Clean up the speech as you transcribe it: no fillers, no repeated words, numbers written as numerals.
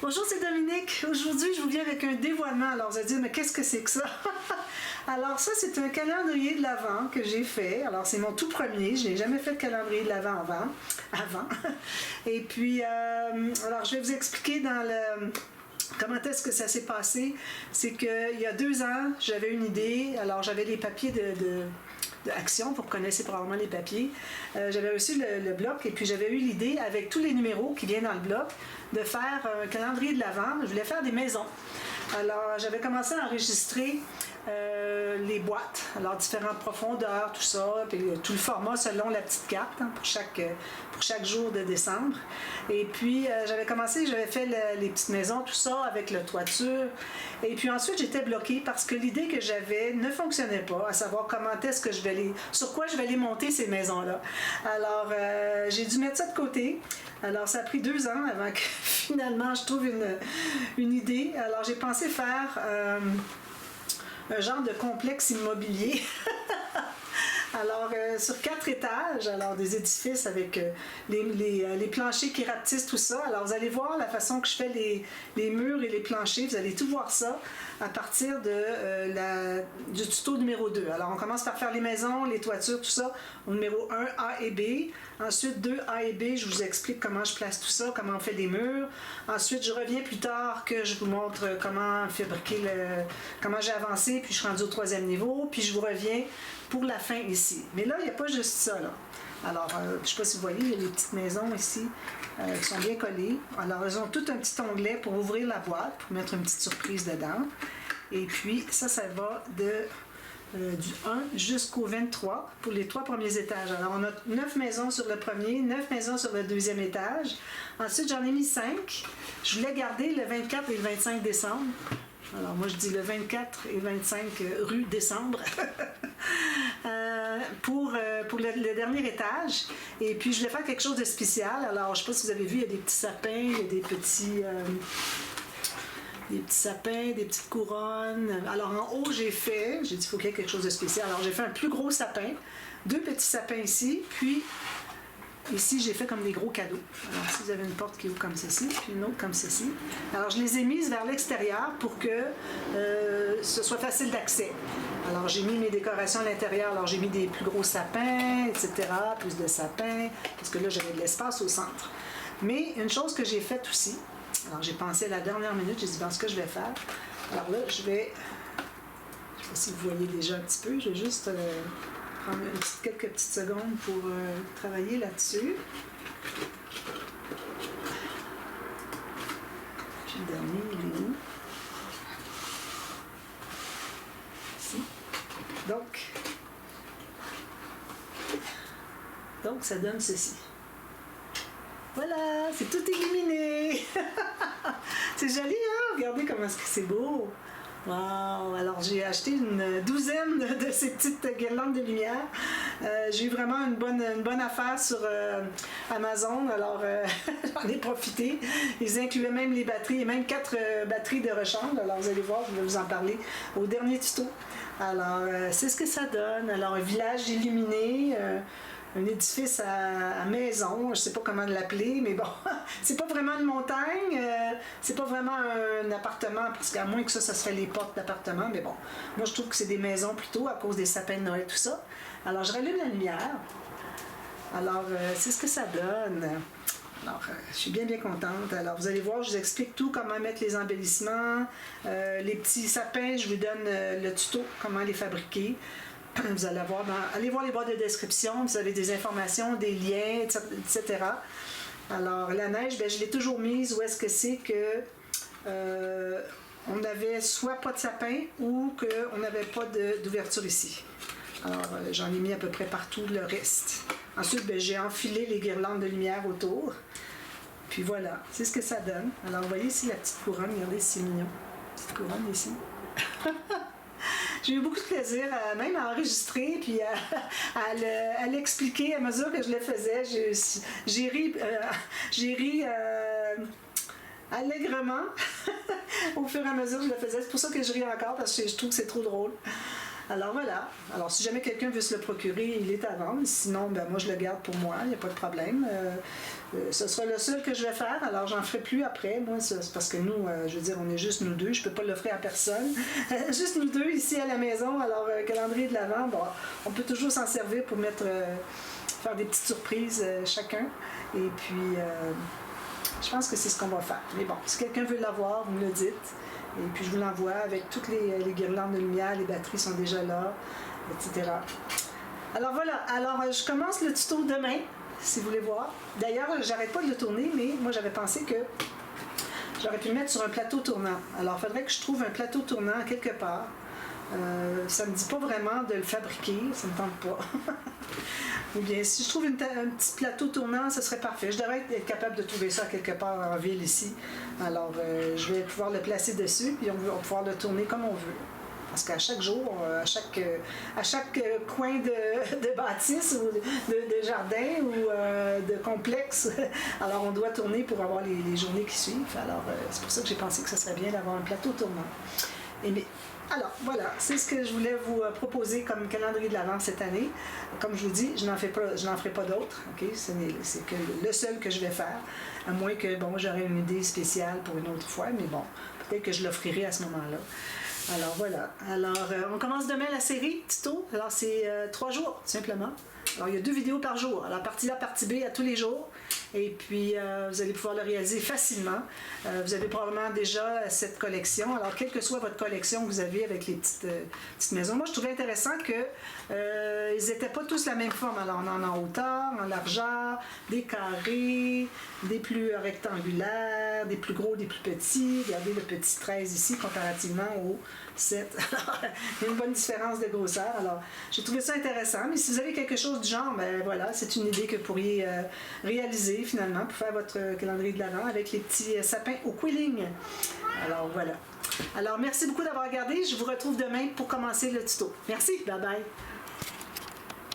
Bonjour, c'est Dominique. Aujourd'hui, je vous viens avec un dévoilement. Alors, vous allez dire, mais qu'est-ce que c'est que ça? Alors, ça, c'est un calendrier de l'Avent que j'ai fait. Alors, c'est mon tout premier. Je n'ai jamais fait de calendrier de l'Avent avant. Et puis, alors, je vais vous expliquer comment est-ce que ça s'est passé. C'est qu'il y a 2 ans, j'avais une idée. Alors, j'avais les papiers d'Action, vous connaissez probablement les papiers. J'avais reçu le bloc et puis j'avais eu l'idée, avec tous les numéros qui viennent dans le bloc, de faire un calendrier de l'Avent. Je voulais faire des maisons. Alors, j'avais commencé à enregistrer les boîtes, alors différentes profondeurs, tout ça, puis tout le format selon la petite carte pour chaque jour de décembre. Et puis, j'avais fait les petites maisons, tout ça, avec la toiture. Et puis ensuite, j'étais bloquée parce que l'idée que j'avais ne fonctionnait pas, à savoir sur quoi je vais les monter, ces maisons-là. Alors, j'ai dû mettre ça de côté. Alors, ça a pris 2 ans avant que finalement je trouve une idée. Alors, j'ai pensé faire un genre de complexe immobilier. Alors, sur 4 étages, alors des édifices avec les planchers qui rapetissent, tout ça. Alors, vous allez voir la façon que je fais les murs et les planchers. Vous allez tout voir ça à partir du tuto numéro 2. Alors, on commence par faire les maisons, les toitures, tout ça, au numéro 1, A et B. Ensuite, 2, A et B, je vous explique comment je place tout ça, comment on fait les murs. Ensuite, je reviens plus tard que je vous montre comment comment j'ai avancé, puis je suis rendue au 3e niveau, puis je vous reviens pour la fin ici. Mais là, il n'y a pas juste ça, là. Alors, je ne sais pas si vous voyez, il y a les petites maisons ici qui sont bien collées. Alors, elles ont tout un petit onglet pour ouvrir la boîte, pour mettre une petite surprise dedans. Et puis, ça va du 1 jusqu'au 23 pour les 3 premiers étages. Alors, on a 9 maisons sur le premier, 9 maisons sur le 2e étage. Ensuite, j'en ai mis 5. Je voulais garder le 24 et le 25 décembre. Alors, moi, je dis le 24 et 25 rue Décembre pour le dernier étage. Et puis, je voulais faire quelque chose de spécial. Alors, je ne sais pas si vous avez vu, il y a des petits sapins, il y a des petits sapins, des petites couronnes. Alors, en haut, j'ai dit, il faut qu'il y ait quelque chose de spécial. Alors, j'ai fait un plus gros sapin, 2 petits sapins ici, puis ici, j'ai fait comme des gros cadeaux. Alors, si vous avez une porte qui ouvre comme ceci, puis une autre comme ceci. Alors, je les ai mises vers l'extérieur pour que ce soit facile d'accès. Alors, j'ai mis mes décorations à l'intérieur. Alors, j'ai mis des plus gros sapins, etc., plus de sapins, parce que là, j'avais de l'espace au centre. Mais une chose que j'ai faite aussi, alors j'ai pensé à la dernière minute, j'ai dit, ce que je vais faire. Alors là, je ne sais pas si vous voyez déjà un petit peu, je vais juste prendre quelques petites secondes pour travailler là-dessus. Puis le dernier, il est où? Ici. Donc, ça donne ceci. Voilà, c'est tout illuminé. C'est joli, hein? Regardez comment c'est beau. Wow! Alors, j'ai acheté une douzaine de ces petites guirlandes de lumière. J'ai eu vraiment une bonne affaire sur Amazon. Alors, j'en ai profité. Ils incluaient même les batteries et même 4 batteries de rechange. Alors, vous allez voir, je vais vous en parler au dernier tuto. Alors, c'est ce que ça donne. Alors, un village illuminé. Un édifice à maison, je ne sais pas comment l'appeler, mais bon, c'est pas vraiment une montagne, c'est pas vraiment un appartement, parce qu'à moins que ça serait les portes d'appartement, mais bon, moi je trouve que c'est des maisons plutôt à cause des sapins de Noël, tout ça. Alors je rallume la lumière, alors c'est ce que ça donne. Alors, je suis bien contente. Alors, vous allez voir, je vous explique tout, comment mettre les embellissements, les petits sapins, je vous donne le tuto, comment les fabriquer. Vous allez allez voir les boîtes de description, vous avez des informations, des liens, etc. Alors, la neige, je l'ai toujours mise où est-ce que c'est que on n'avait soit pas de sapin ou qu'on n'avait pas d'ouverture ici. Alors, j'en ai mis à peu près partout le reste. Ensuite, j'ai enfilé les guirlandes de lumière autour. Puis voilà, c'est ce que ça donne. Alors, vous voyez ici la petite couronne, regardez, c'est mignon. Petite couronne ici. J'ai eu beaucoup de plaisir même à enregistrer puis à l'expliquer à mesure que je le faisais. J'ai ri allègrement au fur et à mesure que je le faisais. C'est pour ça que je ris encore, parce que je trouve que c'est trop drôle. Alors voilà. Alors si jamais quelqu'un veut se le procurer, il est à vendre. Sinon, ben, moi je le garde pour moi, il n'y a pas de problème. Ce sera le seul que je vais faire, alors j'en ferai plus après. Moi, c'est parce que nous, je veux dire, on est juste nous deux, je peux pas l'offrir à personne. Juste nous deux ici à la maison. Alors, calendrier de l'Avent, bon, on peut toujours s'en servir pour mettre, faire des petites surprises chacun. Et puis, je pense que c'est ce qu'on va faire. Mais bon, si quelqu'un veut l'avoir, vous me le dites. Et puis, je vous l'envoie avec toutes les guirlandes de lumière, les batteries sont déjà là, etc. Alors voilà, alors je commence le tuto demain, si vous voulez voir. D'ailleurs, j'arrête pas de le tourner, mais moi j'avais pensé que j'aurais pu le mettre sur un plateau tournant. Alors, il faudrait que je trouve un plateau tournant quelque part. Ça me dit pas vraiment de le fabriquer, ça me tente pas. Ou bien, si je trouve un petit plateau tournant, ce serait parfait. Je devrais être capable de trouver ça quelque part en ville ici. Alors, je vais pouvoir le placer dessus, puis on va pouvoir le tourner comme on veut. Parce qu'à chaque jour, à chaque coin de bâtisse ou de jardin ou de complexe, alors on doit tourner pour avoir les journées qui suivent. Alors, c'est pour ça que j'ai pensé que ce serait bien d'avoir un plateau tournant. Alors, voilà, c'est ce que je voulais vous proposer comme calendrier de l'Avent cette année. Comme je vous dis, je n'en ferai pas d'autres. Okay? C'est que le seul que je vais faire, à moins que, bon, j'aurai une idée spéciale pour une autre fois, mais bon, peut-être que je l'offrirai à ce moment-là. Alors voilà. Alors on commence demain la série tuto. Alors c'est 3 jours simplement. Alors il y a 2 vidéos par jour. Alors partie A, partie B à tous les jours. Et puis vous allez pouvoir le réaliser facilement. Vous avez probablement déjà cette collection. Alors quelle que soit votre collection que vous avez avec les petites maisons. Moi je trouvais intéressant que ils n'étaient pas tous la même forme. Alors on en a en hauteur, en largeur, des carrés, des plus rectangulaires, des plus gros, des plus petits. Regardez le petit 13 ici comparativement au 7. Alors, il y a une bonne différence de grosseur. Alors, j'ai trouvé ça intéressant. Mais si vous avez quelque chose du genre, ben voilà, c'est une idée que vous pourriez réaliser finalement pour faire votre calendrier de l'Avent avec les petits sapins au quilling. Alors, voilà. Alors, merci beaucoup d'avoir regardé. Je vous retrouve demain pour commencer le tuto. Merci. Bye bye.